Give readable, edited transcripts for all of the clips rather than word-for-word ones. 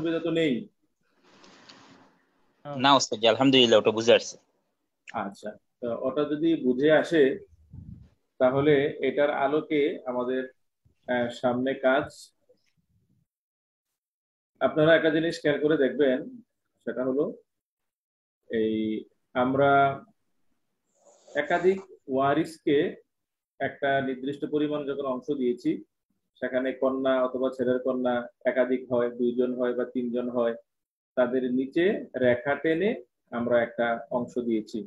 সুবিধা তো নেই। না ওস্তাদ জি, আলহামদুলিল্লাহ ওটা বুঝে আসছে। আচ্ছা, তো ওটা যদি বুঝে আসে তাহলে এটার আলোকে আমাদের সামনে কাজ, আপনারা একটা জিনিস খেয়াল করে দেখবেন, সেটা হলো এই আমরা একাধিক ওয়ারিসকে একটা নির্দিষ্ট পরিমাণ যখন অংশ দিয়েছি, সেখানে কন্যা অথবা ছেলের কন্যা একাধিক হয়, দুইজন হয় বা তিনজন হয়, তাদের নিচে রেখা টেনে আমরা একটা অংশ দিয়েছি।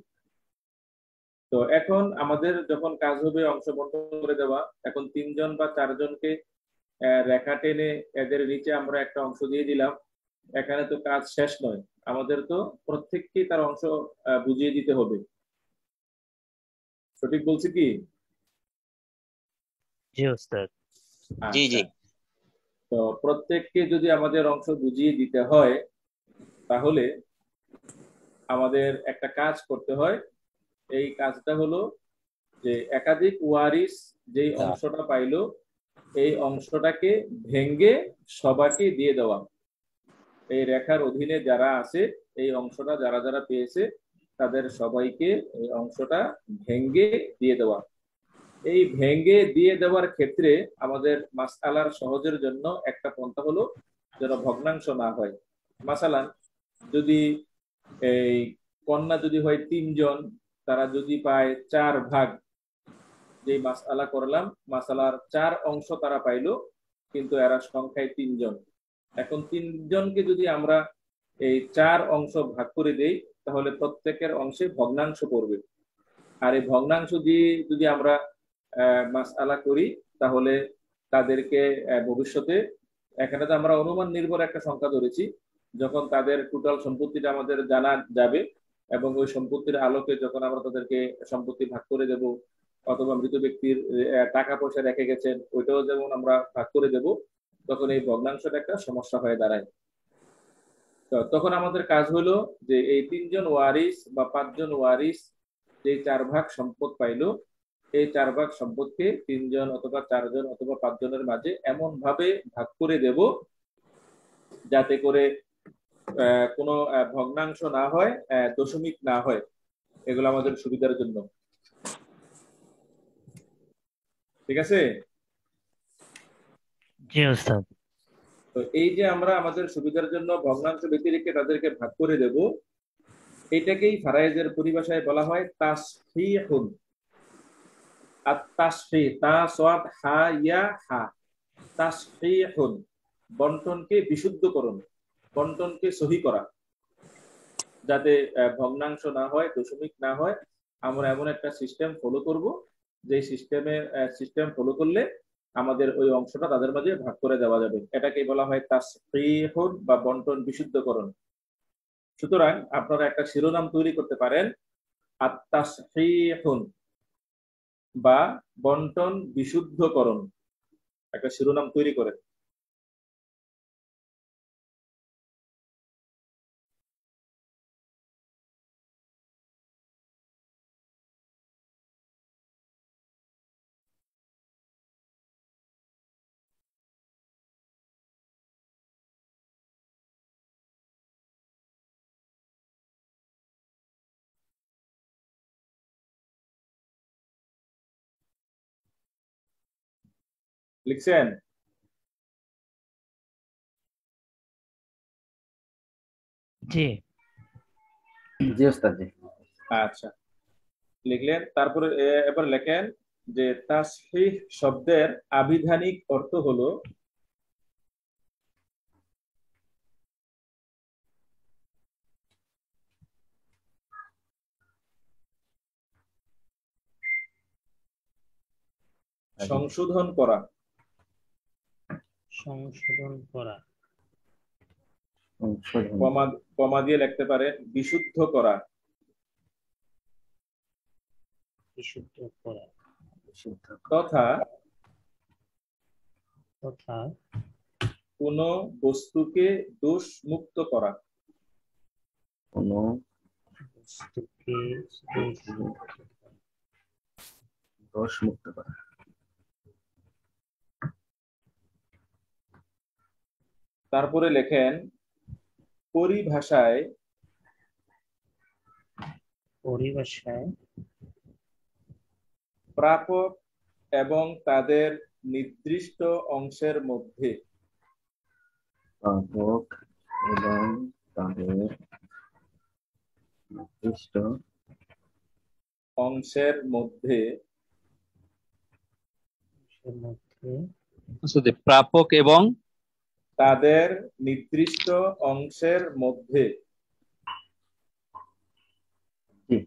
তো এখন আমাদের যখন কাজ হবে অংশ বন্টন করে দেওয়া, এখন তিনজন বা চারজনকে রেখা টেনে এদের নিচে আমরা একটা অংশ দিয়ে দিলাম। এখানে তো কাজ শেষ নয়, আমাদের তো প্রত্যেককেই তার অংশ বুঝিয়ে দিতে হবে। সঠিক বলছি কি? জি ওস্তাদ। জি আচ্ছা, জি। তো প্রত্যেককে যদি আমাদের অংশ বুঝিয়ে দিতে হয় তাহলে আমাদের একটা কাজ করতে হয়। এই কাজটা হলো যে একাধিক ওয়ারিস যেই অংশটা পাইলো এই অংশটাকে ভেঙ্গে সবাইকে দিয়ে দেওয়া। এই রেখার অধীনে যারা আছে এই অংশটা যারা যারা পেয়েছে তাদের সবাইকে এই অংশটা ভেঙ্গে দিয়ে দেওয়া। এই ভেঙ্গে দিয়ে দেওয়ার ক্ষেত্রে আমাদের মাসআলার সহজের জন্য একটা পন্থা হলো যেন ভগ্নাংশ না হয়। মাসালান যদি এই কন্যা যদি হয় তিনজন, তারা যদি পায় 4 ভাগ, যে মাসআলা করলাম মাসআলার 4 অংশ তারা পাইলো, কিন্তু এরা সংখ্যায় তিনজন। এখন তিনজনকে যদি আমরা এই 4 অংশ ভাগ করে দেই তাহলে প্রত্যেকের অংশে ভগ্নাংশ পড়বে। আর এই ভগ্নাংশ দিয়ে যদি আমরা মাসআলা করি তাহলে তাদেরকে ভবিষ্যতে, এখানে তো আমরা অনুমান নির্ভর একটা সংখ্যা ধরেছি, যখন তাদের টোটাল সম্পত্তিটা আমাদের জানা যাবে এবং ওই সম্পত্তির আলোকে যখন আমরা তাদেরকে সম্পত্তি ভাগ করে দেব, অথবা মৃত ব্যক্তির টাকা পয়সা রেখে গেছেন ওইটাও যেমন আমরা ভাগ করে দেব, তখন এই ভগ্নাংশটা একটা সমস্যা হয়ে দাঁড়ায়। তো তখন আমাদের কাজ হলো যে এই তিনজন ওয়ারিস বা 5জন ওয়ারিস যে 4 ভাগ সম্পদ পাইলো, এই 4 ভাগ সম্পদকে তিনজন অথবা চারজন অথবা 5জনের মাঝে এমন ভাবে ভাগ করে দেব যাতে করে কোনো ভগ্নাংশ না হয়, দশমিক না হয়। এগুলো আমাদের সুবিধার জন্য। ঠিক আছে? জি ওস্তাদ। তো এই যে আমরা আমাদের সুবিধার জন্য ভগ্নাংশ ব্যতিরেকে তাদেরকে ভাগ করে দেব, এটাকেই ফারায়েজের পরিভাষায় বলা হয় তাসফীহুন। আত-তাসফীহ, তা সাদ হা ইয়া হা, তাসফীহুন, বন্টনকে বিশুদ্ধকরণ, বন্টনকে সহি করা, যাতে ভগ্নাংশ না হয়, দশমিক না হয়। আমরা এমন একটা সিস্টেম ফলো করব যে সিস্টেম ফলো করলে আমাদের ওই অংশটা তাদের মাঝে ভাগ করে দেওয়া যাবে। এটাকে বলা হয় তাসফীহুন বা বন্টন বিশুদ্ধকরণ। সুতরাং আপনারা একটা শিরোনাম তৈরি করতে পারেন, আত-তাসফীহুন বা বন্টন বিশুদ্ধকরণ, একটা শিরোনাম তৈরি করেন। লিখছেন? জি জি ওস্তাদ জি। আচ্ছা, লিখলেন। তারপরে এবার লেখেন যে তাসহিহ শব্দের আবিধানিক অর্থ হলো সংশোধন করা। সংশোধন করা। কমা দিয়ে লিখতে পারে বিশুদ্ধ করা। বিশুদ্ধ করা। তথা তথা কোন বস্তুকে দোষ মুক্ত করা। কোনো বস্তুকে দোষ মুক্ত করা। তারপরে লেখেন পরিভাষায় পরিভাষায় প্রাপক এবং তাদের নির্দিষ্ট অংশের মধ্যে প্রাপক এবং তাদের নির্দিষ্ট অংশের মধ্যে প্রাপক এবং তাদের নির্দিষ্ট অংশের মধ্যে জি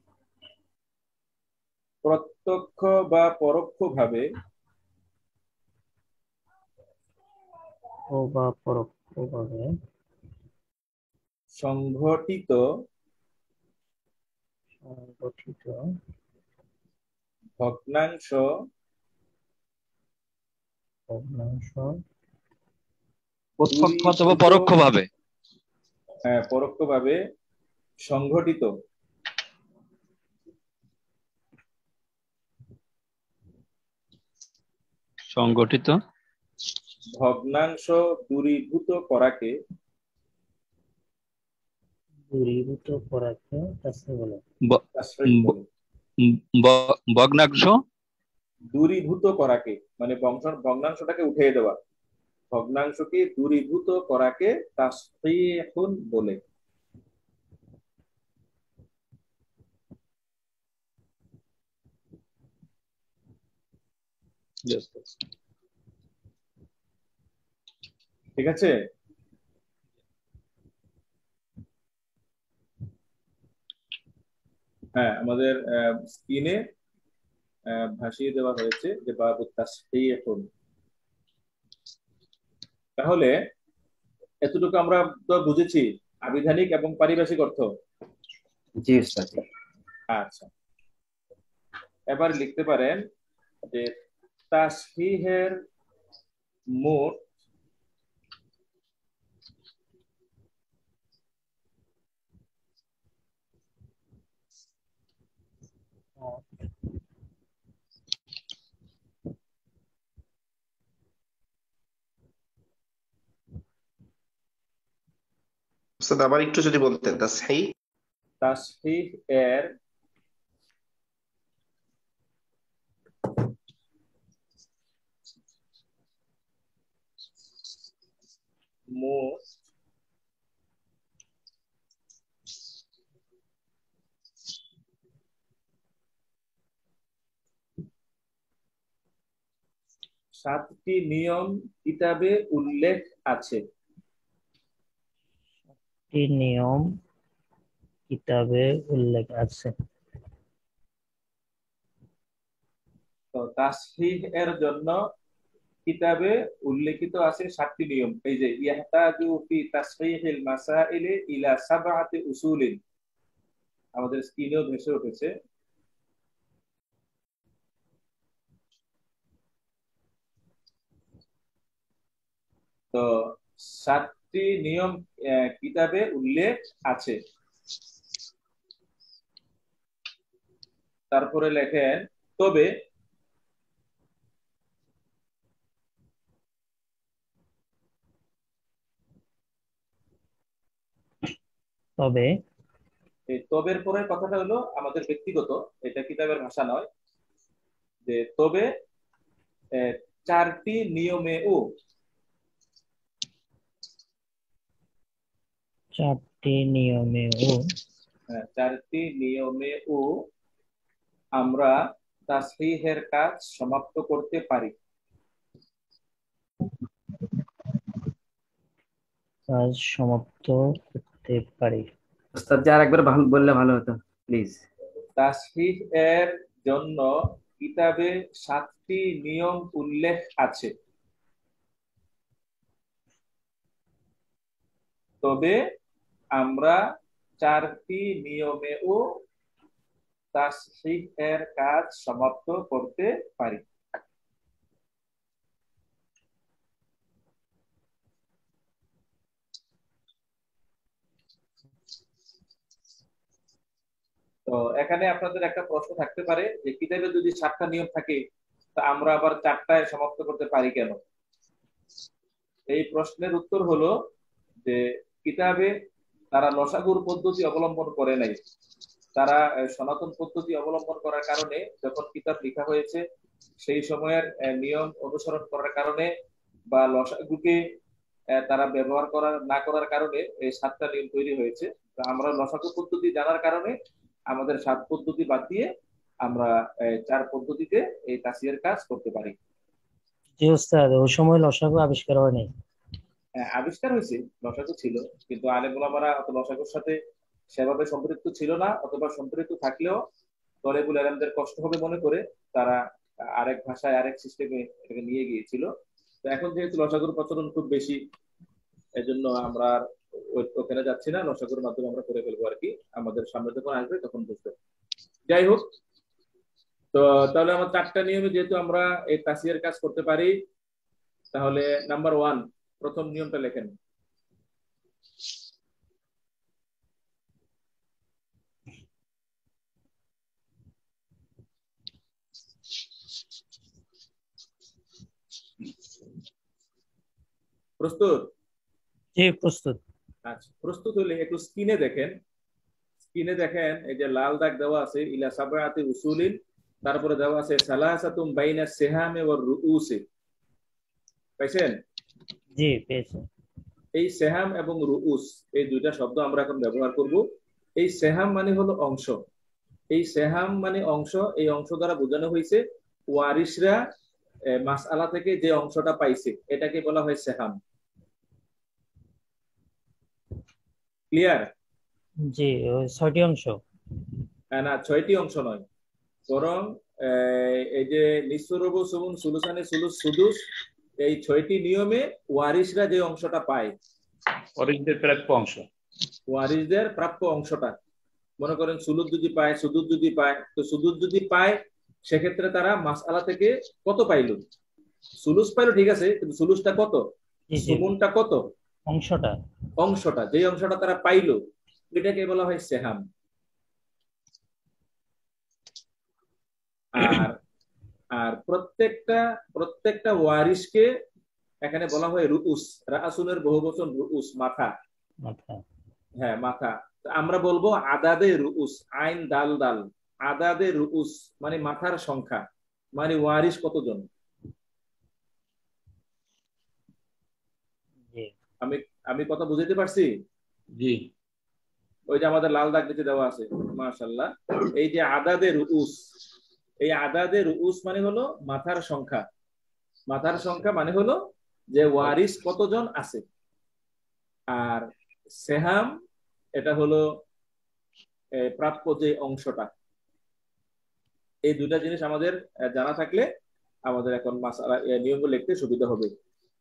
প্রত্যক্ষ বা পরোক্ষভাবে ও বা পরোক্ষভাবে সংঘটিত সংগঠিত ভগ্নাংশ ভগ্নাংশ প্রত্যক্ষ অথবা পরোক্ষভাবে পরোক্ষভাবে সংঘটিত সংগঠিত ভগ্নাংশ দূরীভূত করাকে দূরীভূত করাকে তাসফিহ বলে। তাসফীহ বলে। ভগ্নাংশ দূরীভূত করাকে মানে ভগ্নাংশটাকে উঠিয়ে দেওয়া, ভগ্নাংশকে দূরীভূত করাকে তাসফীহুন বলে। ঠিক আছে। হ্যাঁ, আমাদের স্ক্রিনে ভাসিয়ে দেওয়া হয়েছে যে বাবু তাসফীহুন। তাহলে এতটুকু আমরা তো বুঝেছি আবিধানিক এবং পারিভাষিক অর্থ। জি উস্তাদ জি। আচ্ছা, এবার লিখতে পারেন যে তাসফীহের মোট উস্তাদ আবার একটু যদি বলতেন তাসফীহ এর মোট সাতটি নিয়ম কিতাবে উল্লেখ আছে। একটি নিয়ম কিতাবে উল্লেখ আছে। তো তাসফীহ এর জন্য কিতাবে উল্লেখিত আছে 7টি নিয়ম। এই যে ইয়াহতাজু ফি তাসফীহিল মাসাইলি ইলা সাবআতি উসুলিন, আমাদের স্ক্রিনেও ভেসে উঠেছে। তো 7টি নিয়ম কিতাবে উল্লেখ আছে। তারপরে লেখেন তবে তবে এই তবের পরের কথাটা হলো আমাদের ব্যক্তিগত, এটা কিতাবের ভাষা নয়। যে তবে 4টি নিয়মেও 4টি নিয়মেও 4টি নিয়মেও আমরা তাসফীহের কাজ সমাপ্ত করতে পারি। কাজ সমাপ্ত করতে পারি। উস্তাদ জি আরেকবার ভালো বললে ভালো হতো প্লিজ। তাসফীহ এর জন্য কিতাবে 7টি নিয়ম উল্লেখ আছে। তবে আমরা 4টি নিয়মেও তাসফীহ এর কাজ সমাপ্ত করতে পারি। তো এখানে আপনাদের একটা প্রশ্ন থাকতে পারে যে কিতাবে যদি 7টা নিয়ম থাকে তা আমরা আবার 4টায় সমাপ্ত করতে পারি কেন? এই প্রশ্নের উত্তর হলো যে কিতাবে তারা লসাগুর পদ্ধতি অবলম্বন করে নাই। তারা সনাতন পদ্ধতি অবলম্বন করার কারণে, যখন কিতাব লেখা হয়েছে সেই সময়ের নিয়ম অনুসরণ করার কারণে বা লসাগুকে তারা ব্যবহার না করার কারণে এই 7টা নিয়ম তৈরি হয়েছে। আমরা লসাগু পদ্ধতি জানার কারণে আমাদের 7 পদ্ধতি বাদ দিয়ে আমরা 4 পদ্ধতিতে এই তাসিয়ার কাজ করতে পারি। জি উস্তাদ, ওই সময় লসাগু আবিষ্কার হয়নি। আবিষ্কার হয়েছে, লসাগু ছিল, কিন্তু আলেম ওলামারা অত লসাগুর সাথে সেভাবে সম্পৃক্ত ছিল না, অথবা সম্পৃক্ত থাকলেও তলেবুল আলেমদের কষ্ট হবে মনে করে তারা আরেক ভাষায় আরেক সিস্টেমে এটাকে নিয়ে গিয়েছিল। তো এখন যেহেতু লসাগুর প্রচলন খুব বেশি, এজন্য আমরা ওখানে যাচ্ছি না, লসাগুর মাধ্যমে আমরা করে ফেলবো আর কি। আমাদের সামনে যখন আসবে তখন বুঝবে। যাই হোক, তো তাহলে আমার 4টা নিয়মে যেহেতু আমরা এই তাসিয়ার কাজ করতে পারি, তাহলে নাম্বার 1 প্রথম নিয়মটা লেখেন। প্রস্তুত? জি প্রস্তুত। আচ্ছা, প্রস্তুত হলে একটু স্ক্রিনে দেখেন। স্ক্রিনে দেখেন, এই যে লাল দাগ দেওয়া আছে ইলা সাবআতি উসুলিন, তারপরে দেওয়া আছে সালাসাতুম বাইনা সিহামে ওয়ার রুউসি। পাইছেন? জি পেয়েছি। এই সেহাম এবং রুউস, এই দুইটা শব্দ আমরা এখন ব্যবহার করব। এই সেহাম মানে হলো অংশ। এই সেহাম মানে অংশ। এই অংশ দ্বারা বোঝানো হয়েছে ওয়ারিসরা মাসআলা থেকে যে অংশটা পাইছে এটাকে বলা হয় সেহাম। ক্লিয়ার? জি, ওই 6টি অংশ। না, 6টি অংশ নয়, বরং এই যে নিসরুবু সুবুন সুলুসানে সুলুস সুদুস, এই 6টি নিয়মে ওয়ারিসরা যে অংশটা পায়, ওয়ারিসদের প্রাপ্য অংশ, ওয়ারিসদের প্রাপ্য অংশটা, মনে করেন সুলুস যদি পায়, সুদুস যদি পায়, তো সুদুস যদি পায় সেক্ষেত্রে তারা মাসআলা থেকে কত পাইল? সুলুস পাইলো, ঠিক আছে, কিন্তু সুলুসটা কত, সুমুনটা কত, অংশটা যে অংশটা তারা পাইলো এটাকে বলা হয় সেহাম। আর আর প্রত্যেকটা ওয়ারিসকে এখানে বলা হয় রুউস। রাসুনের বহুবচন রুউস, মাথা। হ্যাঁ, মাথা। আমরা বলবো আদাদে রুউস, আইন দাল দাল, আদাদে রুউস মানে মাথার সংখ্যা, মানে ওয়ারিস কতজন। আমি কথা বুঝাতে পারছি? জি। ওই যে আমাদের লাল দাগ নিচে দেওয়া আছে, মাশাআল্লাহ। এই যে আদাদে রুউস, এই আদাদে রুউস মানে হলো মাথার সংখ্যা। মাথার সংখ্যা মানে হলো যে ওয়ারিস কতজন আছে। আর সেহাম এটা হলো প্রাপ্য যে অংশটা। এই দুটা জিনিস আমাদের জানা থাকলে আমাদের এখন মাসআলা নিয়মগুলো লিখতে সুবিধা হবে।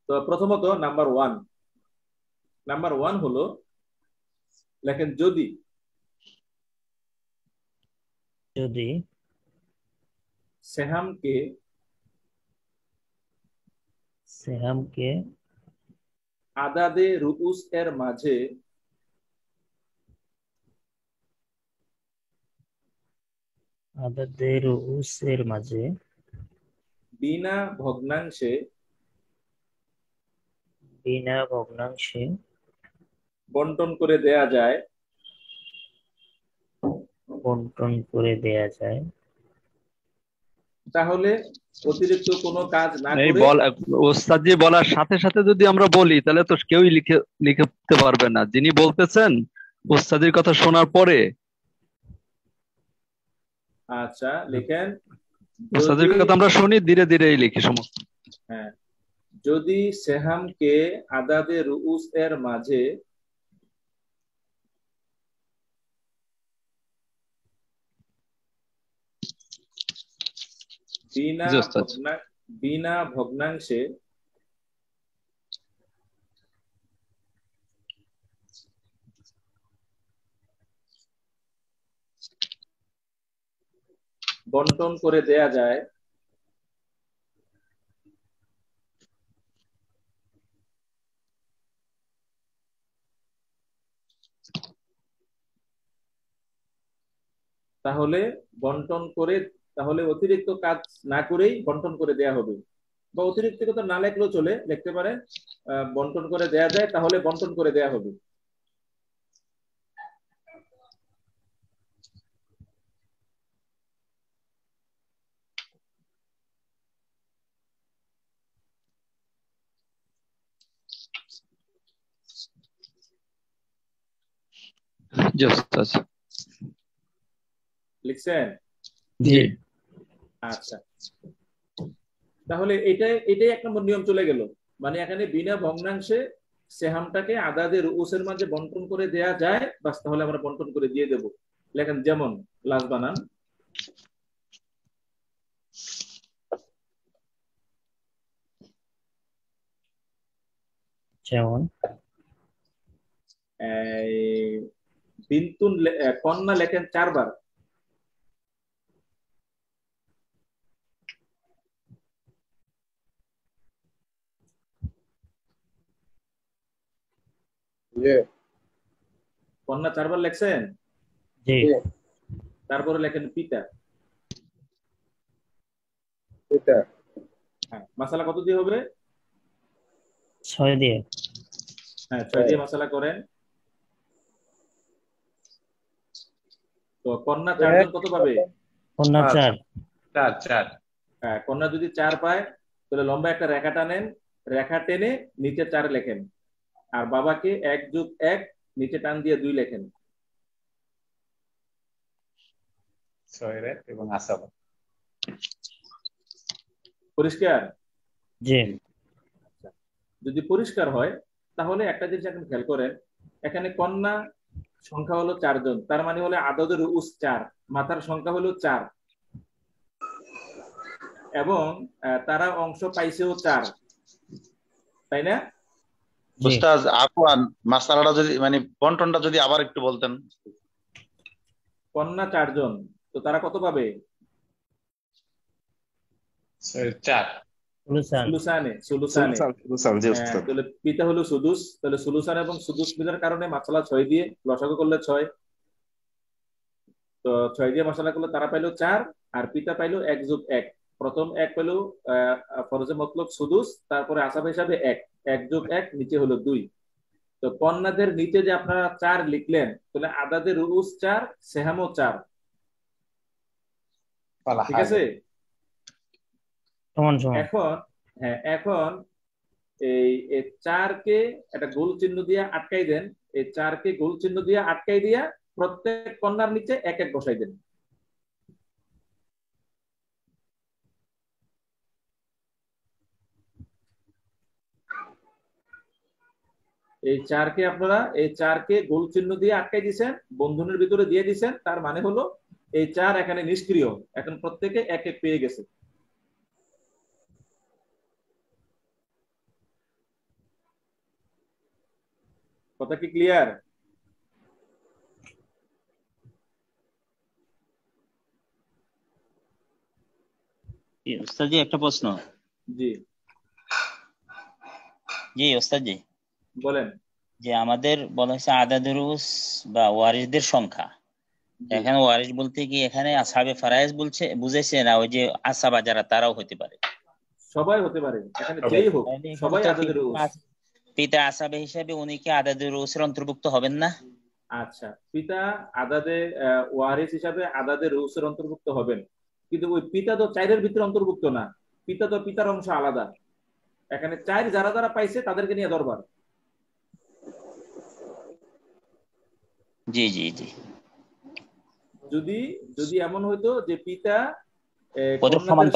তো প্রথমত নাম্বার 1 হলো, লেখেন যদি সেহামকে আদাদে রুউস এর মাঝে বিনা ভগ্নাংশে বন্টন করে দেয়া যায়, তাহলে অতিরিক্ত কোনো কাজ না করে। ওস্তাদ জি বলার সাথে সাথে যদি আমরা বলি তাহলে তো কেউই লিখতে পারবে না। যিনি বলতেছেন ওস্তাদের কথা শোনার পরে। আচ্ছা লিখেন, ওস্তাদের কথা আমরা শুনি, ধীরে ধীরে লিখি সমস্ত। হ্যাঁ, যদি সেহামকে আদাদে রুউস এর মাঝে বিনা ভগ্নাংশে বন্টন করে দেয়া যায়, তাহলে অতিরিক্ত কাজ না করেই বন্টন করে দেয়া হবে। বা অতিরিক্ত কথা না লেখলেও চলে, লিখতে পারেন বন্টন করে দেয়া যায়, তাহলে বন্টন করে দেয়া হবে। জি ওস্তাদ। লিখছেন? জি আচ্ছা, তাহলে এটাই 1 নম্বর নিয়ম চলে গেল। মানে এখানে বিনা ভগ্নাংশে সেহামটাকে আদাদের রুউসের মাঝে বন্টন করে দেয়া যায়, বাস তাহলে আমরা বন্টন করে দিয়ে দেব। লেখেন যেমন, লাজ বানান, যেমন বিন্তুন কন্যা লেখেন 4 বার। কন্যা 4 বার লেখছেন? জি তারপরে লেখেন পিতা। হ্যাঁ, মাসালা কত দিয়ে হবে? 6 দিয়ে। হ্যাঁ, 6 দিয়ে মাসালা করেন। তো কন্যা 4 জন কত পাবে? কন্যা 4। 4 হ্যাঁ, কন্যা যদি 4 পায় তাহলে লম্বা একটা রেখা টানেন, রেখা টেনে নিচে 4 লেখেন, আর বাবাকে 1 + 1 নিচে টান দিয়ে 2 লেখেন। 6 এবং আসাবা। পরিষ্কার? জি যদি পরিষ্কার হয় তাহলে একটা জিনিস এখন খেয়াল করেন, এখানে কন্যা সংখ্যা হলো 4 জন, তার মানে হলো আদদের রুউস 4, মাথার সংখ্যা হলো 4, এবং তারা অংশ পাইছেও 4, তাই না? জি উস্তাদ আফওয়ান, মাসালাটা যদি মানে বন্টনটা যদি আবার একটু বলতেন। কন্যা 4 জন, তো তারা কত পাবে? 4 সুলুসানে। জি হ্যাঁ, উস্তাদ। তাহলে পিতা হলো সুদুস, তাহলে সুলুসান এবং সুদুস মিলার কারণে মাসালা 6 দিয়ে লসাগু করলে 6, তো 6 দিয়ে মশলা করলে তারা পাইলো 4, আর পিতা পাইলো 1 + 1। প্রথম 1 পাইলো ফরজে মতলব সুদুস, তারপরে আসাব হিসাবে 1, 1 + 1 নিচে হলো 2। তো কন্যাদের নিচে যে আপনারা 4 লিখলেন, তাহলে আদাদের রুউস 4, সেহামও 4, ঠিক আছে? সমান সমান। এখন এই 4 কে একটা গোল চিহ্ন দিয়ে আটকাই দেন, এই 4 কে গোল চিহ্ন দিয়ে আটকাই দিয়া প্রত্যেক কন্যার নিচে 1 1 বসাই দেন। এই 4 কে আপনারা এই 4 কে গোল চিহ্ন দিয়ে আটকাই দিয়েছেন, বন্ধনের ভিতরে দিয়ে দিয়েছেন, তার মানে হলো এই 4 এখানে নিষ্ক্রিয়, এখন প্রত্যেকে 1 1 পেয়ে গেছে। কথা কি ক্লিয়ার? ওস্তাদ জি একটা প্রশ্ন। জি জি ওস্তাদ জি, বলেন। যে আমাদের বলা হয়েছে আদাদুরুস বা ওয়ারিসদের সংখ্যা, জি, এখানে ওয়ারিস বলতে কি এখানে আসহাবে ফারায়েজ বলছে, বুঝাইছে না ওই যে আসাবা যারা তারাও হতে পারে? সবাই হতে পারে, এখানে যেই হোক তাহলে এখানে সবাই তো আদাদের রুউস। পিতা আসাবে হিসাবে উনি কি আদাদুরুসের অন্তর্ভুক্ত হবেন না? আচ্ছা, পিতা আদাদে ওয়ারিস হিসাবে আদাদের রুউসের অন্তর্ভুক্ত হবেন, কিন্তু ওই পিতা তো 4 ভিতরে অন্তর্ভুক্ত না, পিতা তো পিতার অংশ আলাদা। এখানে 4 যারা যারা পাইছে তাদেরকে নিয়ে দরবার। জি জি জি। যদি যদি এমন হইতো যে পিতা ওদের সমান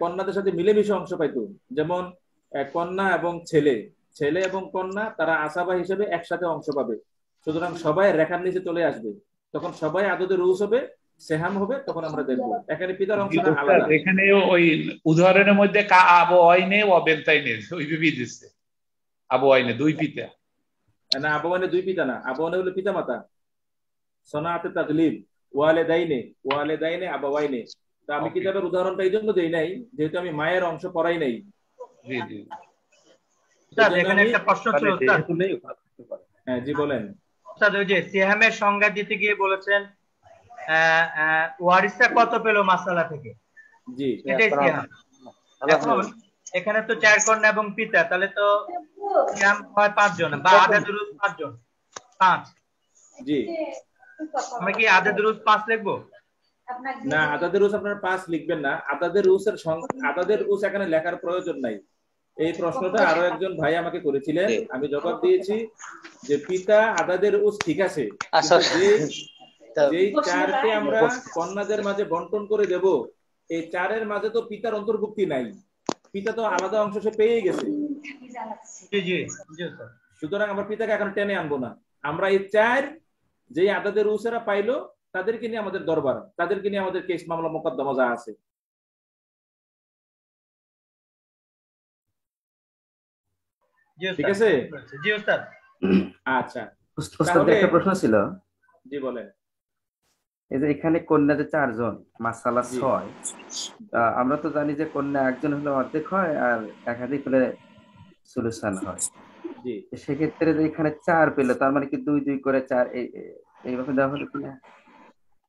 কন্যাদের সাথে মিলেমিশে অংশ পাইতো, যেমন কন্যা এবং ছেলে, ছেলে এবং কন্যা তারা আসাবা হিসেবে একসাথে অংশ পাবে, সুতরাং সবাই রেখার নিচে চলে আসবে, তখন সবাই আদদের রুউস হবে, সেহাম হবে, তখন আমরা দেখবো এখানে পিতার অংশটা আলাদা। এখানে ওই উদাহরণের মধ্যে আবু আইনে ও বেনতাইনে ওইভাবেই দিচ্ছে। আবু আইনে 2 পিতা না, আবওয়ানে 2 পিতা না, আবওয়ানে হলো পিতা মাতা, সনাআতে তাগলিব, ওয়ালিদাইনে আবাওয়াইনে। তো আমি কিতাবের উদাহরণটা এই জন্য দেই নাই যেহেতু আমি মায়ের অংশ পড়াই নাই। জি জি। এখানে একটা প্রশ্ন ছিল উস্তাদ। হ্যাঁ জি বলেন। উস্তাদ ওই যে সিহামের সংজ্ঞা দিতে গিয়ে বলেছেন ওয়ারিসটা কত পেল মাসালা থেকে, জি এটাই সিহাম। এখন এখানে তো 4 কন্যা এবং পিতা, তাহলে তো সিহাম হয় 5 জন বা আদাদুরুস 5 জন, 5। জি, আমরা কি আদাদুরুস 5 লিখবো? না, আদাদের রুস আপনারা 5 লিখবেন না, আদাদের রুস এখানে লেখার প্রয়োজন নাই। এই প্রশ্নটা আরো একজন ভাই আমাকে করেছিলেন, আমি জবাব দিয়েছি যে পিতা আদাদের উস ঠিক আছে, যেই চারকে আমরা কন্যাদের মাঝে বন্টন করে দেব, এই চারের মাঝে তো পিতার অন্তর্ভুক্তি নাই, পিতা তো আলাদা অংশ সে পেয়ে গেছে। সুতরাং আমরা পিতাকে এখন টেনে আনবো না, আমরা এই চার যেই আদাদের উসেরা পাইলো তাদেরকে নিয়ে আমাদের দরবার, তাদেরকে নিয়ে আমাদের কেস মামলা মোকদ্দমা যা আছে। ঠিক আছে? জি ওস্তাদ। আচ্ছা, ওস্তাদ একটা প্রশ্ন ছিল। জি বলেন। এই যে এখানে কন্যাতে 4 জন, মাসালা 6, আমরা তো জানি যে কন্যা একজন হলে অর্ধেক হয় আর একাধিক হলে সুলুসান হয়। জি, সেক্ষেত্রে যে এখানে 4 পেল, তার মানে কি 2 2 করে 4 এইভাবে দেওয়া হলো কিনা?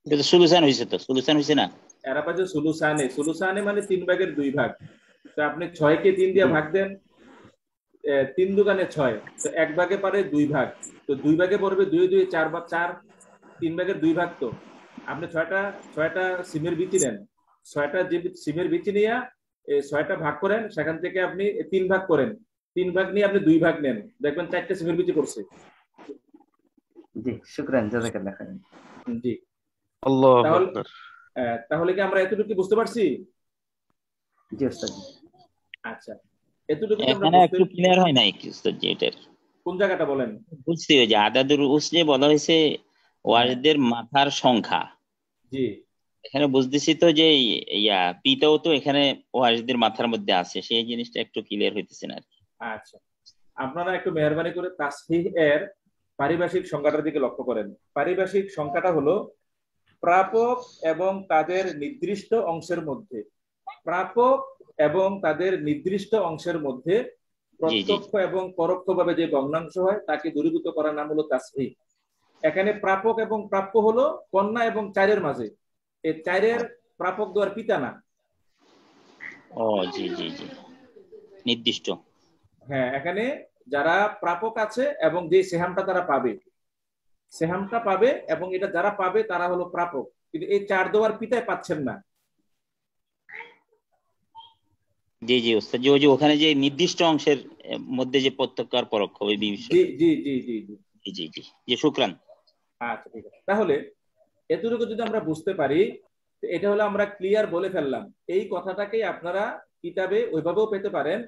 এটা তো সুলুসান হইছে, তো সুলুসান হইছে না? এরা পাচ্ছে সুলুসানে, সুলুসানে মানে 3 ভাগের 2 ভাগ। তো আপনি 6 কে 3 দিয়ে ভাগ দেন, 3 দুগানে 6, তো 1 ভাগে পারে 2 ভাগ, তো 2 ভাগে পড়বে 2 2 4 ভাগ 4, 3 ভাগের 2 ভাগ। তো আপনি 6টা সিমের বিচি নেন, 6টা যে সিমের বিচি নিয়ে 6টা ভাগ করেন, সেখান থেকে আপনি 3 ভাগ করেন, 3 ভাগ নিয়ে আপনি 2 ভাগ নেন, দেখবেন 4টা সিমের বিচি পড়ছে। জি, শুকরান, জাযাকাল্লাহ খাইর। জি, আল্লাহু তাহলে আকবার। তাহলে কি আমরা এতটুকু বুঝতে পারছি? জি ওস্তাদ। আচ্ছা, এতটুকু এখানে একটু ক্লিয়ার হয় নাই উস্তাদ জি, এটার কোন জায়গাটা বলেন? বুঝতে যে আদাদুর উস যে বলা হয়েছে ওয়ারিসদের মাথার সংখ্যা, জি, এখানে বুঝতেছি তো যে পিতাও তো এখানে ওয়ারিসদের মাথার মধ্যে আছে, সেই জিনিসটা একটু ক্লিয়ার হইতেছে না আর কি। আচ্ছা, আপনারা একটু মেহরবানি করে তাসহিহ এর পারিভাষিক সংখ্যাটার দিকে লক্ষ্য করেন। পারিভাষিক সংখ্যাটা হলো প্রাপক এবং তাদের নির্দিষ্ট অংশের মধ্যে, প্রাপক এবং তাদের নির্দিষ্ট অংশের মধ্যে প্রত্যক্ষ এবং পরোক্ষভাবে যে ভগ্নাংশ হয় তাকে দূরীভূত করার নাম হলো তাসহিহ। এখানে প্রাপক এবং প্রাপ্য হলো কন্যা এবং চারের মাঝে, এই চারের প্রাপক দেওয়ার পিতা না। ও জি জি জি, নির্দিষ্ট। হ্যাঁ, এখানে যারা প্রাপক আছে এবং যে সেহামটা তারা পাবে, সেহামটা পাবে, এবং এটা যারা পাবে তারা হলো প্রাপক, কিন্তু এই 4 দেওয়ার পিতায় পাচ্ছেন না। জি জি ওস্তাদ, যে ওই যে ওখানে যে নির্দিষ্ট অংশের মধ্যে যে প্রত্যক্ষ আর পরোক্ষ ওই বিষয়। জি জি জি জি জি জি জি জি, শুকরান। আচ্ছা, ঠিক আছে। তাহলে এতটুকু যদি আমরা বুঝতে পারি, এটা হলো আমরা ক্লিয়ার বলে ফেললাম। এই কথাটাকেই আপনারা কিতাবে ওইভাবেও পেতে পারেন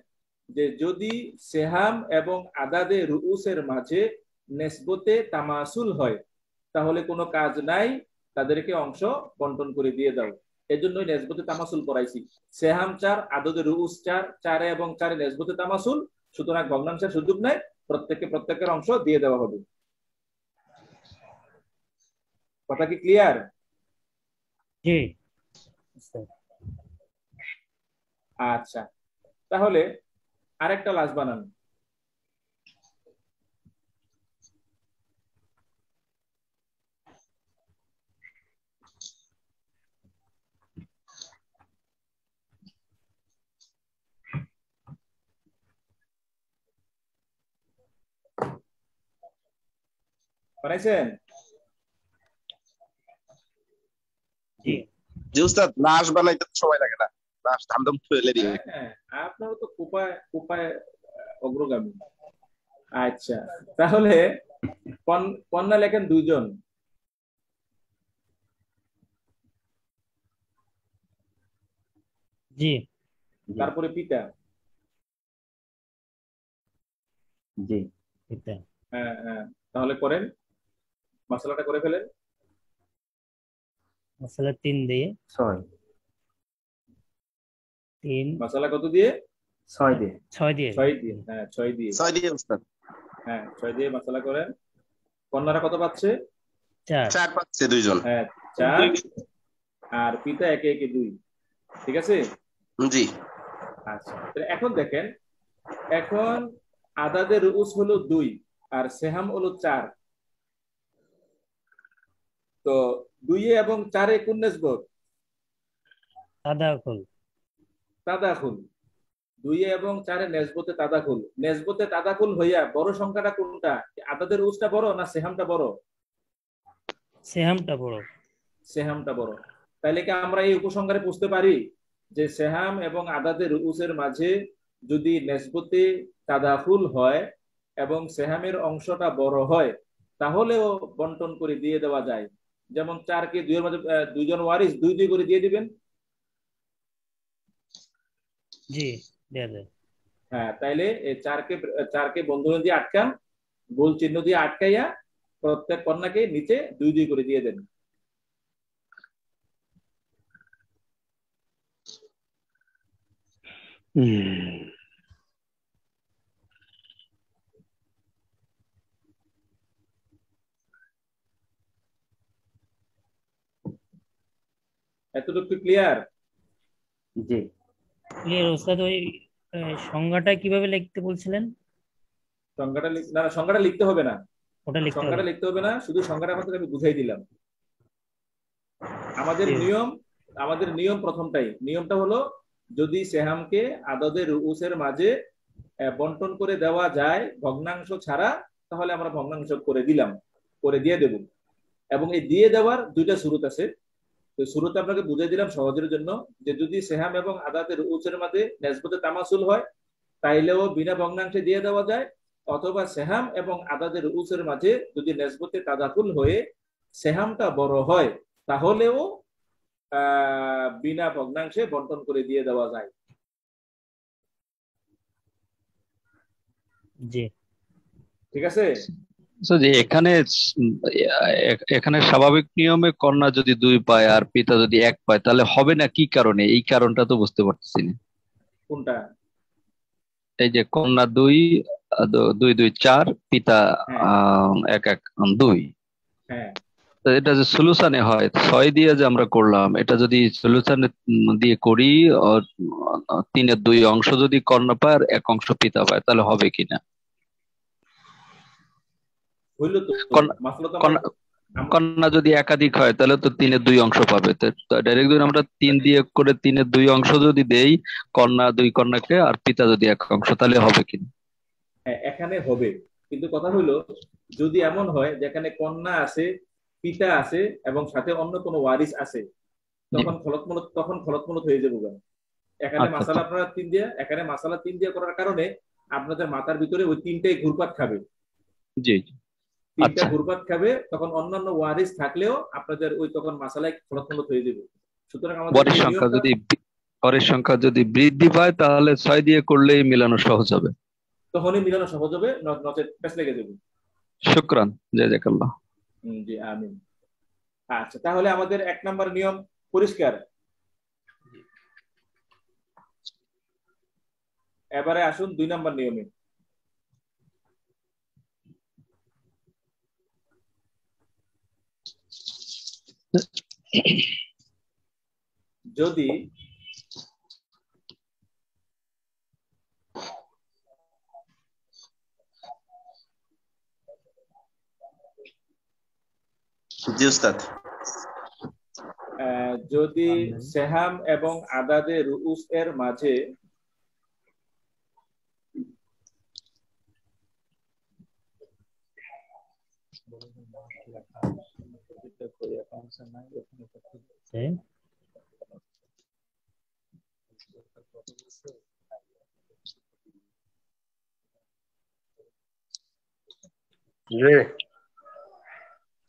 যে যদি সেহাম এবং আদাদে রুউসের মাঝে নেসবতে তামাসুল হয় তাহলে কোনো কাজ নাই, তাদেরকে অংশ বন্টন করে দিয়ে দাও। এজন্যই নেসবতে তামাসুল করাইছি। সেহাম 4, আদাদে রুউস 4, 4 এবং 4 নেসবতে তামাসুল, সুতরাং ভগ্নাংশের সুযোগ নাই, প্রত্যেকের অংশ দিয়ে দেওয়া হবে। কথা কি ক্লিয়ার? জি আচ্ছা, তাহলে আরেকটা লাশ বানান। বানাইছেন? জি জি উস্তাদ, লাশ বানাইতে তো সময় লাগে না, লাশ ধামধাম ফেলে দিই। হ্যাঁ, আপনারও তো কোপায় অগ্রগামী। আচ্ছা, তাহলে কন্যা লেখেন 2 জন, জি তারপরে পিতা। জি, এটা হ্যাঁ হ্যাঁ, তাহলে করেন, মশলাটা করে ফেলেন। মশলা 3 দিয়ে 6 3 মশলা কত দিয়ে? 6 দিয়ে 6 দিয়ে 6 দিয়ে। হ্যাঁ, 6 দিয়ে। 6 দিয়ে উস্তাদ। হ্যাঁ, 6 দিয়ে মশলা করেন। কন্যারা কত পাচ্ছে? 4 4 পাচ্ছে 2 জন। হ্যাঁ, 4, আর পিতা একে একে 2। ঠিক আছে? জি। আচ্ছা, এখন দেখেন, এখন আদাদের রুউস হলো 2 আর সেহাম হলো 4। তো 2 এবং 4 কোন নিসবত? তাদাকুল। 2 এবং 4 নিসবতে তাদাকুল হইয়া বড় সংখ্যাটা কোনটা? আদাদের রুউসটা বড় না সেহামটা বড়? সেহামটা বড়। সেহামটা বড়। তাইলে কি আমরা এই উপসংহারে বুঝতে পারি যে সেহাম এবং আদাদের রুউসের মাঝে যদি নেসবতে তাদাখুল হয় এবং সেহামের অংশটা বড় হয় তাহলেও বন্টন করে দিয়ে দেওয়া যায়। যেমন 4কে 2 এর মধ্যে দুইজন ওয়ারিস 2 করে দিয়ে দিবেন। জি দেয়া যায়। হ্যাঁ, তাইলে এই 4কে বন্ধনী দিয়ে আটকান, গোল চিহ্ন দিয়ে আটকাইয়া প্রত্যেক কন্যাকে নিচে 2 করে দিয়ে দেন। এতটুকু ক্লিয়ার? জি ক্লিয়ার ওস্তাদ। ওই সংজ্ঞাটা কিভাবে লিখতে বলছিলেন? সংজ্ঞাটা লিখতে হবে না, ওটা লিখতে হবে? সংজ্ঞাটা লিখতে হবে না, শুধু সংজ্ঞাটা আপনাদের আমি বুঝাই দিলাম। আমাদের নিয়ম প্রথমটাই, নিয়মটা হলো যদি সেহামকে আদদের রুউসের মাঝে বন্টন করে দেওয়া যায় ভগ্নাংশ ছাড়া, তাহলে আমরা ভগ্নাংশ করে দিয়ে দেব। এবং এই দিয়ে দেওয়ার 2টা শুরুত আছে। তো শুরুতে আপনাকে বুঝাই দিলাম সহজের জন্য যে যদি সেহাম এবং আদাদের রুউসের মাঝে নেসবতে তামাসুল হয় তাইলেও বিনা ভগ্নাংশে দিয়ে দেওয়া যায়, অথবা সেহাম এবং আদাদের রুউসের মাঝে যদি নেসবতে তাদাকুল হয়ে সেহামটা বড় হয় তাহলেও বিনা ভগ্নাংশে বন্টন করে দিয়ে দেওয়া যায়। জি ঠিক আছে? যে এখানে স্বাভাবিক নিয়মে কন্যা যদি 2 পায় আর পিতা যদি 1 পায় তাহলে হবে না, কি কারণে? এই কারণটা তো বুঝতে পারতেছি না। কোনটা? এই যে কন্যা 2 2 2 4, পিতা 1 1 2। হ্যাঁ, তো এটা যে সলিউশনে হয় 6 দিয়ে যে আমরা করলাম, এটা যদি সলিউশনে দিয়ে করি 3 2 অংশ যদি কন্যা পায় আর 1 অংশ পিতা পায় তাহলে হবে কিনা? হইলো তো। কন্যা যদি একাধিক হয় তাহলে তো 3 2 অংশ পাবে। তো ডাইরেক্ট যদি আমরা 3 দিয়ে করে 3 2 অংশ যদি দেই, কন্যা 2 কন্যাকে আর পিতা যদি 1 অংশ, তাহলে হবে কিনা? হ্যাঁ, এখানে হবে, কিন্তু কথা হইলো যদি এমন হয় যেখানে কন্যা আছে, পিতা আছে এবং সাথে অন্য কোনো ওয়ারিস আছে, তখন খলতমলত হয়ে যাবে। এখানে মাসালা আপনারা 3 দিয়ে করার কারণে আপনাদের মাথার ভিতরে ওই 3টাই ঘুরপাক খাবে। জি 3টা ঘুরপাক খাবে, তখন অন্যান্য ওয়ারিস থাকলেও আপনাদের ওই তখন মাসালায় খলতমলত হয়ে যাবে। সুতরাং আমাদের পরের সংখ্যা যদি বৃদ্ধি পায় তাহলে 6 দিয়ে করলেই মিলানো সহজ হবে, তখনই মিলানো সহজ হবে, নচেত পেছ লেগে যাবে। শুকরান, জাযাকাল্লাহ। জি আমিন। আচ্ছা, তাহলে আমাদের 1 নম্বর নিয়ম পরিষ্কার। এবারে আসুন 2 নম্বর নিয়মে। যদি জি উস্তাদ, যদি সেহাম এবং আদাদে রুউস এর মাঝে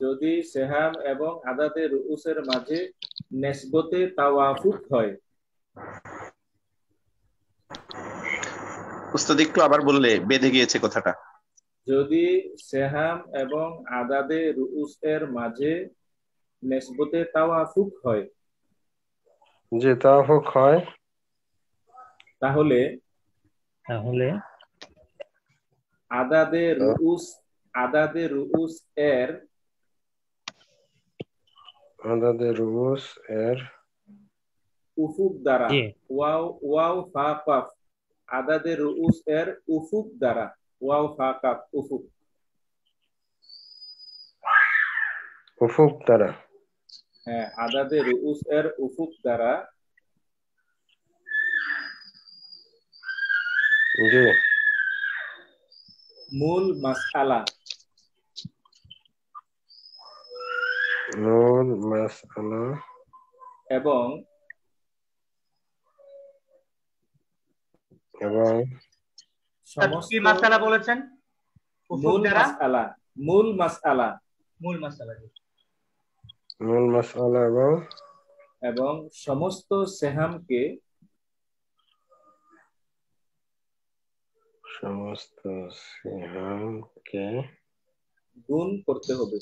যদি সেহাম এবং আদাদে রুউসের মাঝে নেসবতে তাওয়াফুক হয়। উস্তাদ একটু আবার বললে বেঁধে গিয়েছে কথাটা। যদি সেহাম এবং আদাদে রুউস এর মাঝে নেসবতে তাওয়াফুক হয়, যে তাওয়াফুক হয় তাহলে আদাদে রুউস এর উফুক দ্বারা ওয়াও ফা কাফ, আদাদে রুউস এর উফুক দ্বারা ওয়াও ফা কাফ উফুক দ্বারা, হ্যাঁ, আদাদে রুউস এর উফুক দ্বারা জি মূল মাসআলা এবং এবং সমস্ত কি মাসালা বলেছেন? উফুক মূল দ্বারা মাসআলা, মূল মাসআলা মূল মাসালা। মূল মাসআলা এবং সমস্ত সেহামকে গুণ করতে হবে।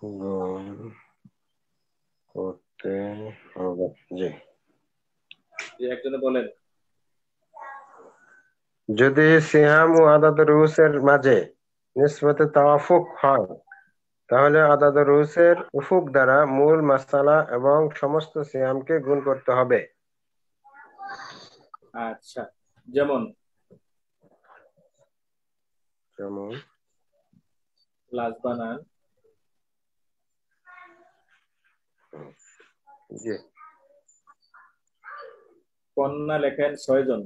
গুণ করতে হবে। জি। একজনে বলেন। যদি সিহাম ও আদাদ রুসের মাঝে নিসবতে তাওয়াফুক হয় তাহলে আদাদ রুসের উফুক দ্বারা মূল মাসালা এবং সমস্ত সিয়ামকে গুণ করতে হবে। আচ্ছা, যেমন লাজ বানান। জি। কন্যা লেখেন 6 জন।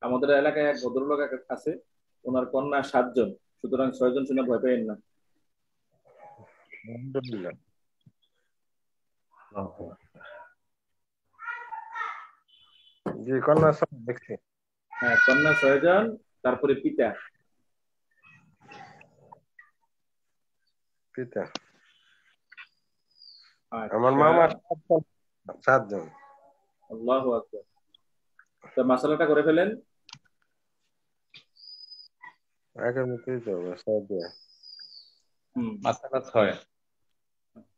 আমাদের এলাকায় এক ভদ্রলোক আছে, ওনার কন্যা 7 জন, সুতরাং 6 জন শুনে ভয় পেয়েন না। জি, কন্যা দেখছি। হ্যাঁ, কন্যা 6 জন, তারপরে পিতা। আমার মামা 7 জন। আল্লাহু আকবার। তো মাসালাটা করে ফেলেন। আগের মতই তো সব দিয়ে। মাসালা 6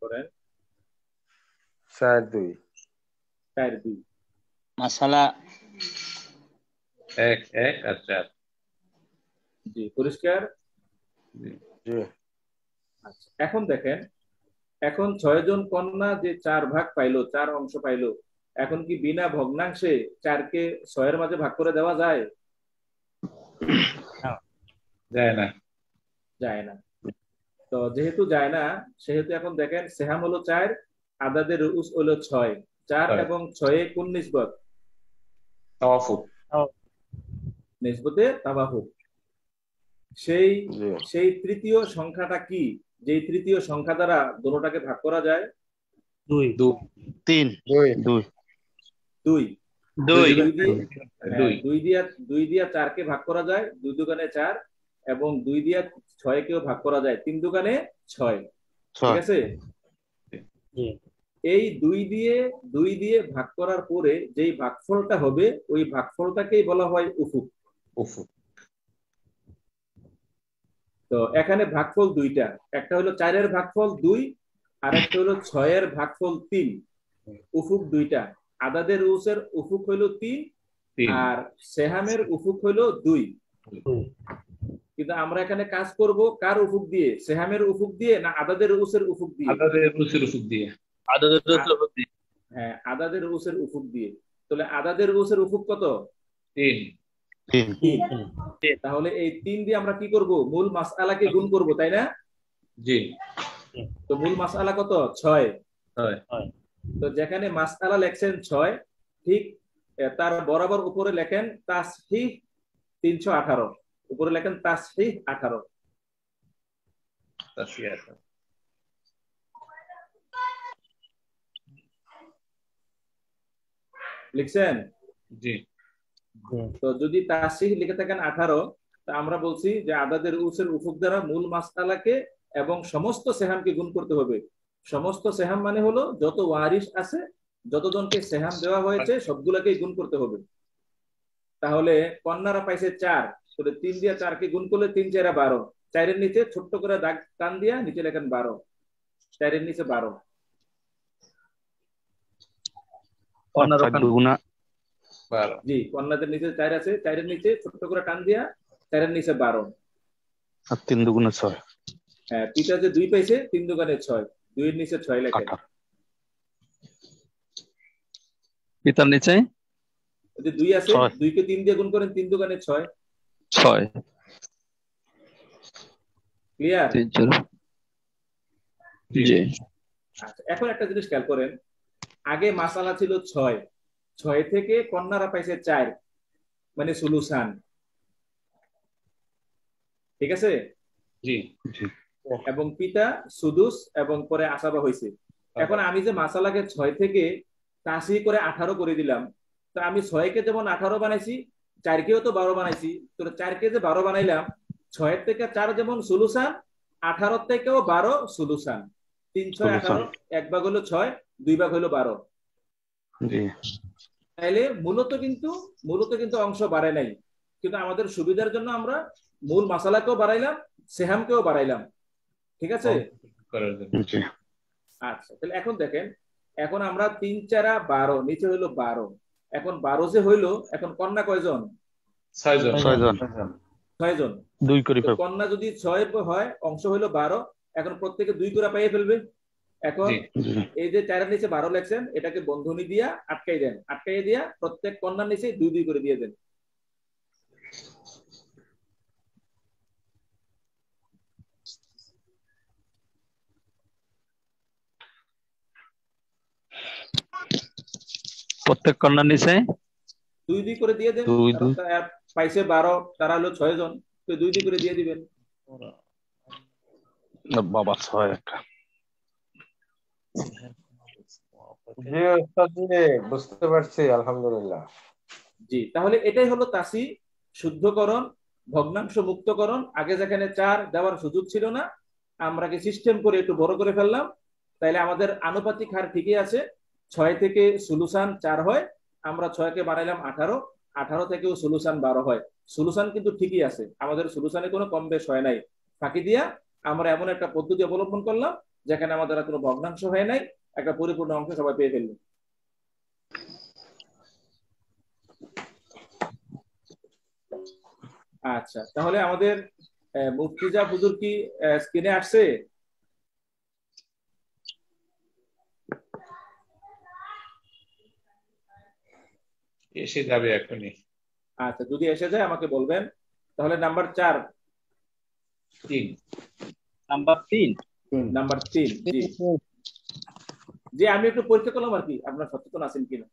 করেন। 4 2 4 2 মাসালা 1 1 আর 4। জি, পরিষ্কার। জি। আচ্ছা, এখন দেখেন, এখন 6 জন কন্যা যে 4 ভাগ পাইলো, 4 অংশ পাইলো, এখন কি বিনা ভগ্নাংশে 4কে 6 এর মাঝে ভাগ করে দেওয়া যায়? যায় না। যায় না। তো যেহেতু যায় না, সেহেতু এখন দেখেন সেহাম হলো 4, আদাদের রুস হলো 6। 4 এবং 6 কোন নিসবত? তাওয়াফুক। নিসবতে তাওয়াফুক। সেই তৃতীয় সংখ্যাটা কি, যেই তৃতীয় সংখ্যা দ্বারা দোনোটাকে ভাগ করা যায়? 2 3 2 2 2 2 দিয়া 4কে ভাগ করা যায়, 2 দুগুণে 4, এবং 2 দিয়া 6 কেও ভাগ করা যায়, 3 দুগুণে 6। ঠিক আছে? এই 2 দিয়ে ভাগ করার পরে যেই ভাগফলটা হবে, ওই ভাগফলটাকেই বলা হয় উফুক। তো এখানে ভাগফল দুইটা, একটা হলো 4-এর ভাগফল 2, আর একটা হলো 6-এর ভাগফল 3। উফুক দুইটা, আদাদের রুসের উফুক হইল 3, আর সেহামের উফুক হইল 2। কিন্তু আমরা এখানে কাজ করব কার উফুক দিয়ে? সেহামের উফুক দিয়ে না আদাদের রুসের উফুক দিয়ে? আদাদের রুসের উফুক দিয়ে। হ্যাঁ, আদাদের রুসের উফুক দিয়ে। তাহলে আদাদের রুসের উফুক কত? 3। তাহলে এই 3 দিয়ে আমরা কি করব? মূল মাসআলাকে গুণ করব, তাই না? জি। তো মূল মাসআলা কত? 6। তো যেখানে মাসআলা লেখছেন 6, ঠিক তার বরাবর উপরে লেখেন তাসহিহ 318, উপরে লেখেন তাসহিহ 18। লিখছেন? জি। তো যদি তাসহিহ লিখে থাকেন 18, তা আমরা বলছি যে আদাদের রুসের উফুক দ্বারা মূল মাসআলাকে এবং সমস্ত সেহামকে গুণ করতে হবে। সমস্ত সেহাম মানে হলো যত ওয়ারিস আছে, যতজনকে সেহাম দেওয়া হয়েছে সবগুলোকেই গুণ করতে হবে। তাহলে কন্যারা পাইছে 4, তাহলে 3 দিয়ে 4কে গুণ করলে 3 4 12। 4-এর নিচে ছোট্ট করে দাগ টান দিয়া নিচে লেখেন 12। 4-এর নিচে 12। জি, কন্যাদের নিচে 4 আছে, 4-এর নিচে ছোট্ট করে টান দিয়া 4-এর নিচে 12। আর 3 দুগুণে 6। হ্যাঁ, পিতা যে 2 পাইছে, 3 দুগুণে 6, 2-এর নিচে 6 লেখেন। পিতার নিচে যদি 2 আছে, 2-কে 3 দিয়ে গুণ করেন, 3 দুগুণে 6। ক্লিয়ার? জি। আচ্ছা, এখন একটা জিনিস খেয়াল করেন, আগে মাসালা ছিল 6 থেকে কন্যারা পাইছে 4, মানে সুলুসান, ঠিক আছে? জি জি। এবং পিতা সুদুস এবং পরে আসাবা হয়েছে। এখন আমি যে মাসালাকে 6 থেকে তাসি করে 18 করে দিলাম, তো আমি 6 কে যেমন 18 বানাইছি, 4 কেও তো 12 বানাইছি, তো 4 কে যে 12 বানাইলাম, 6 থেকে 4 যেমন সুলুসান, 18 থেকেও 12 সুলুসান। 3 6 18, 1 ভাগ হলো 6, 2 ভাগ হলো 12। জি। তাইলে মূলত কিন্তু অংশ বাড়ে নাই, কিন্তু আমাদের সুবিধার জন্য আমরা মূল মাসালাকেও বাড়াইলাম, সেহামকেও বাড়াইলাম, ঠিক আছে? জি। আচ্ছা, তাহলে এখন দেখেন, এখন আমরা 3 4 12, নিচে হইলো 12। এখন 12 যে হইলো, এখন কন্যা কয়জন? 6 জন। 6 জন। 2 করে তো কন্যা যদি 6 হয়, অংশ হইলো 12, এখন প্রত্যেকে 2 করে পাইয়ে ফেলবে। এখন এই যে 4 এর নিচে 12 লেখছেন, এটাকে বন্ধনী দিয়া আটকাই দেন, আটকাই দিয়া প্রত্যেক কন্যার নিচে 2 2 করে দিয়ে দেন। প্রত্যেক কন্যার নিচে 2 2 করে দিয়ে দেন। পাইছে 12, তারা হলো 6 জন, তো 2 2 করে দিয়ে দিবেন। বাবা 6 একটা। জি ওস্তাদ জি, বুঝতে পারছি, আলহামদুলিল্লাহ। জি, তাহলে এটাই হলো তাসি, শুদ্ধকরণ, ভগ্নাংশ মুক্তকরণ। আগে যেখানে 4 দেওয়ার সুযোগ ছিল না, আমরা কি সিস্টেম করে একটু বড় করে ফেললাম, তাইলে আমাদের আনুপাতিক হার ঠিকই আছে। 6 থেকে সুলুসান 4 হয়, আমরা 6 কে বানাইলাম 18, 18 থেকেও সুলুসান 12 হয়। সুলুসান কিন্তু ঠিকই আছে, আমাদের সুলুসানে কোনো কম বেশ হয় নাই। ফাঁকি দিয়া আমরা এমন একটা পদ্ধতি অবলম্বন করলাম যেখানে আমাদের আর কোনো ভগ্নাংশ হয় নাই, একটা পরিপূর্ণ অংশ সবাই পেয়ে ফেললো। আচ্ছা, তাহলে আমাদের মুফতিজা হুজুর কি স্ক্রিনে আসছে? এসে যাবে এখনই। আচ্ছা, যদি এসে যায় আমাকে বলবেন। তাহলে নাম্বার 4, 3, নাম্বার 3, নাম্বার 3। জি জি, আমি একটু পরীক্ষা করলাম আর কি, আপনার সচেতন আছেন কিনা।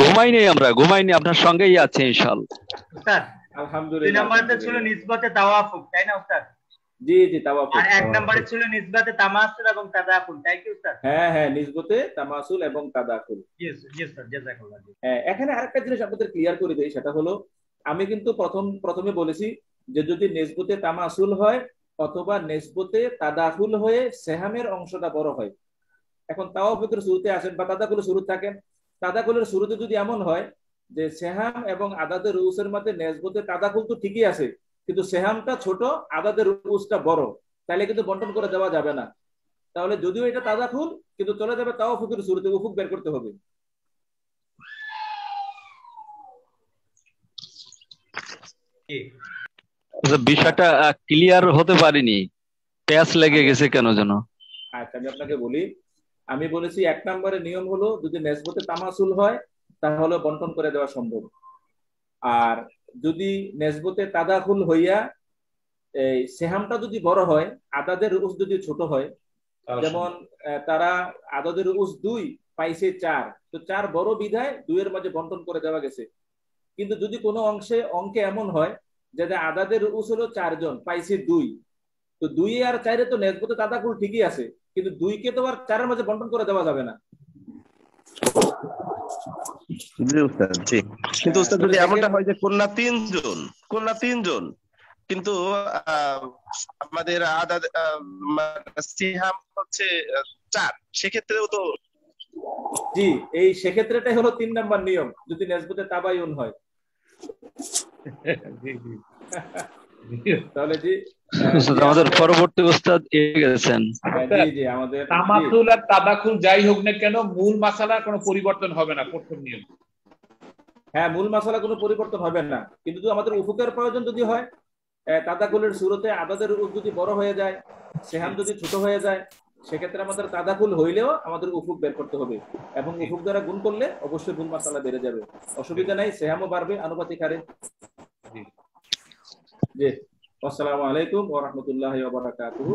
ঘুমাইনি, আমরা ঘুমাইনি, আপনার সঙ্গেই আছে ইনশাআল্লাহ। আলহামদুলিল্লাহ। 2 নম্বরে ছিল নিসবতে তাওয়াফুক, তাই না উস্তাদ? জি জি, তাওয়াফুক। আর 1 নম্বরে ছিল নিসবতে তামাসুল এবং তাদাকুল, তাই কি উস্তাদ? হ্যাঁ হ্যাঁ, নিসবতে তামাসুল এবং তাদাকুল। জি জি উস্তাদ, জাযাকাল্লাহ। হ্যাঁ, এখানে আরেকটা জিনিস আপনাদের ক্লিয়ার করে দেই, সেটা হলো আমি কিন্তু প্রথমে বলেছি যে যদি নিসবতে তামাসুল হয় অথবা নিসবতে তাদাকুল হয়ে সেহামের অংশটা বড় হয়। এখন তাওয়াফুকের শুরুতে আসেন বা তাদাকুলের শুরু থাকেন, তাদাকুলের শুরুতে যদি এমন হয় যে সেহাম এবং আদাদে রুউসের মধ্যে নিসবতে তাদাকুল তো ঠিকই আছে, কিন্তু সেহামটা ছোট, আদাদে রুউসটা বড়, তাহলে কিন্তু বন্টন করে দেওয়া যাবে না। তাহলে যদিও এটা তাদাকুল, কিন্তু চলে যাবে তাওয়াফুকের শুরুতে, উফুক বের করতে হবে। বিষয়টা ক্লিয়ার হতে পারিনি, প্যাচ লেগে গেছে কেন যেন। আচ্ছা, আমি আপনাকে বলি। আমি বলেছি 1 নম্বরের নিয়ম হলো যদি নিসবতে তামাসুল হয় তাহলে বন্টন করে দেওয়া সম্ভব। আর যদি নিসবতে তাদাকুল হইয়া এই সেহামটা যদি বড় হয়, আদাদের রুউস যদি ছোট হয়, যেমন তারা আদাদের রুউস 2 পাইছে 4, তো 4 বড় বিধায় 2 এর মাঝে বন্টন করে দেওয়া গেছে। কিন্তু যদি কোনো অঙ্কে এমন হয় যে আদাদের রুউস হলো 4 জন, পাইছে 2, তো 2 আর 4 তো নিসবতে তাদাকুল ঠিকই আছে, কিন্তু 2 কে তো আর 4 এর মাঝে বন্টন করে দেওয়া যাবে না। কিন্তু উস্তাদ যদি এমনটা হয় যে কন্যা 3 জন, কিন্তু আমাদের আদাদ সিহাম হচ্ছে 4, সেক্ষেত্রেও তো। জি, এই সেক্ষেত্রেটাই হলো 3 নাম্বার নিয়ম, যদি নিসবতে তাবায়ুন হয়। তাহলে জি আমাদের পরবর্তী উস্তাদ এগিয়ে গেছেন। জি জি, আমাদের তামাসুল আর তাদাকুল যাই হোক না কেন, মূল মাসালার কোনো পরিবর্তন হবে না, প্রথম নিয়ম। হ্যাঁ, মূল মাসালা কোনো পরিবর্তন হবে না, কিন্তু আমাদের উফুকের প্রয়োজন যদি হয়, তাদাকুলের শুরুতে আদাদের রুউস যদি বড় হয়ে যায়, সেহাম যদি ছোট হয়ে যায়, সেক্ষেত্রে আমাদের তাদাকুল হইলেও আমাদের উফুক বের করতে হবে, এবং উফুক দ্বারা গুণ করলে অবশ্যই মূল মাসালা বেড়ে যাবে, অসুবিধা নাই, সেহামও বাড়বে আনুপাতিক হারে। জি, আসসালামু আলাইকুম ওয়া রাহমাতুল্লাহি ওয়া বারাকাতুহু।